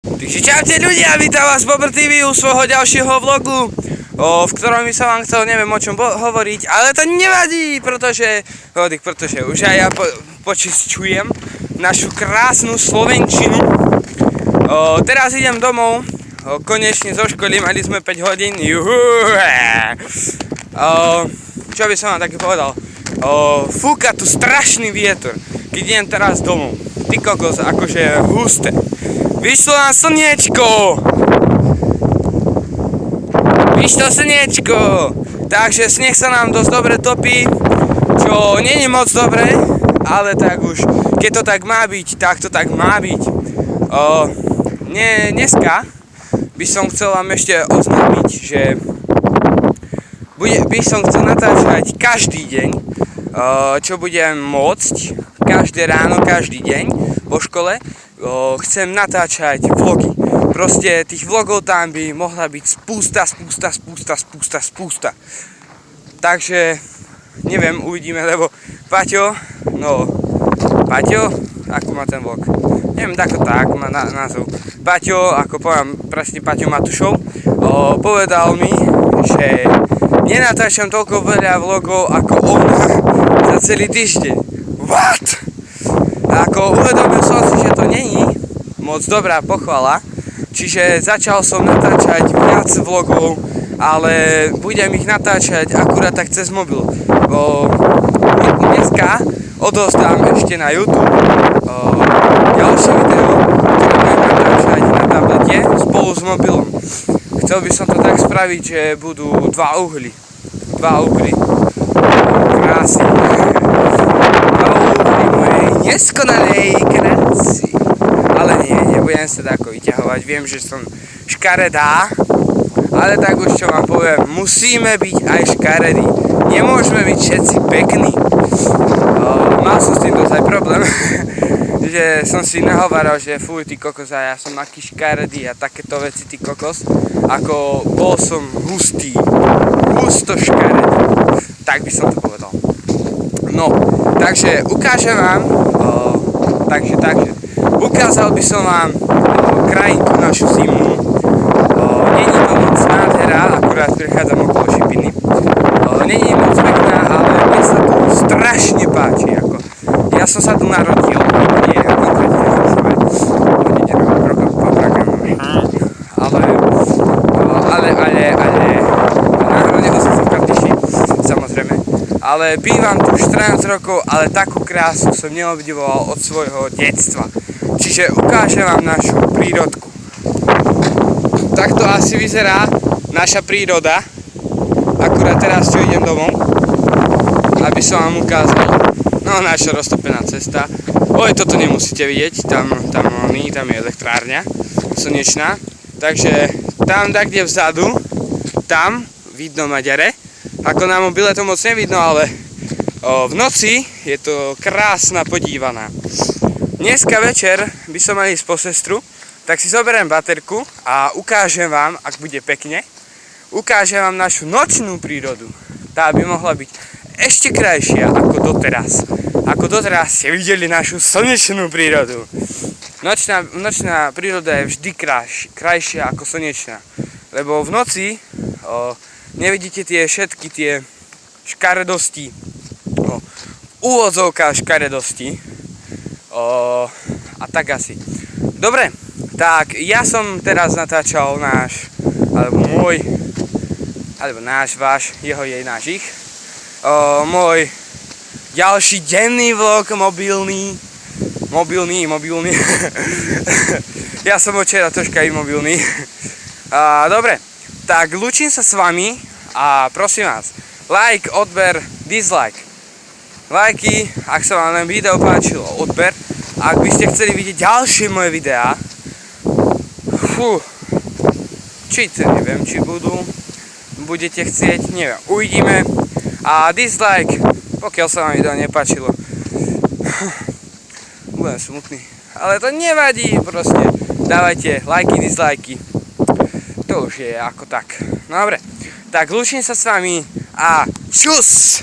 Takže čaute ľudia, vítam vás Bobr TV u svojho ďalšieho vlogu, v ktorom by som vám chcel, neviem o čom hovoriť, ale to nevadí, pretože už aj ja počisťujem našu krásnu Slovenčinu. Teraz idem domov, konečne zo školy, mali sme 5 hodín, čo by som vám také povedal, fúka tu strašný vietor, keď idem teraz domov, ty kokos, akože husté. Vyšlo nám slniečko! Vyšlo slniečko! Takže sneh sa nám dosť dobre topí, čo nie je moc dobre, ale tak už, keď to tak má byť, tak to tak má byť. Dneska by som chcel vám ešte oznámiť, že by som chcel natáčať každý deň, čo budem môcť, každé ráno, každý deň po škole. Chcem natáčať vlogy. Proste tých vlogov tam by mohla byť spústa. Takže, neviem, uvidíme, lebo Paťo, ako má ten vlog? Neviem, tak má názov. Paťo, ako poviem, presne Paťo Matušov, povedal mi, že nenatáčam toľko veľa vlogov ako on za celý týždeň. What? Ako uvedomil som si, že to není moc dobrá pochvala, čiže začal som natáčať viac vlogov, ale budem ich natáčať akurát tak cez mobil. Dneska odovzdám ešte na YouTube ďalšie video, ktoré budem natáčať na tablete spolu s mobilom. Chcel by som to tak spraviť, že budú dva uhly. Krásne. Neskonalej krásy. Ale nebudem sa tako vyťahovať, viem, že som škaredá, ale tak už čo vám poviem, musíme byť aj škaredí. Nemôžeme byť všetci pekní. Mal som s tým dosť aj problém, že som si nahovaral, že fuj, ty kokos, a ja som aký škaredý a takéto veci, ty kokos, ako bol som husto škaredý. Tak by som to povedal. No, takže ukážem vám, ukázal by som vám krajinku našu zimnú. Není to moc nádhera, akurát prechádzam okolo Šipiny. Není moc pekná, ale mne sa tu strašne páči. Ja som sa tu narodil, ale bývam tu 14 rokov, ale takú krásu som neobdivoval od svojho detstva. Čiže ukážem vám našu prírodku. Takto asi vyzerá naša príroda. Akurát teraz čo idem domov, aby som vám ukázal. No, naša roztopená cesta. Toto nemusíte vidieť, tam je elektrárňa slnečná. Takže tam kde vzadu, tam vidno Maďare. Ako na mobile to moc nevidno, ale v noci je to krásna podívaná. Dneska večer by som mal ísť po sestru, tak si zoberiem baterku a ukážem vám, ak bude pekne, ukážem vám našu nočnú prírodu. Tá by mohla byť ešte krajšia ako doteraz. Ako doteraz ste videli našu slnečnú prírodu. Nočná príroda je vždy krajšia ako slnečná, lebo v noci nevidíte všetky tie škaredosti, úvodzovka škaredosti, a tak asi. Dobre, tak ja som teraz natáčal váš, jeho, jej, náš, ich, môj ďalší denný vlog, mobilný. Ja som včera troška imobilný. Dobre. Tak lúčim sa s vami a prosím vás, like, odber, dislike. Lajky, ak sa vám len video páčilo, odber. Ak by ste chceli vidieť ďalšie moje videá, neviem, či budete chcieť, neviem, uvidíme. A dislike, pokiaľ sa vám video nepáčilo. Budem smutný, ale to nevadí, proste dávajte lajky, dislajky. To už je ako tak. Dobre, tak lúčim sa s vami a čus!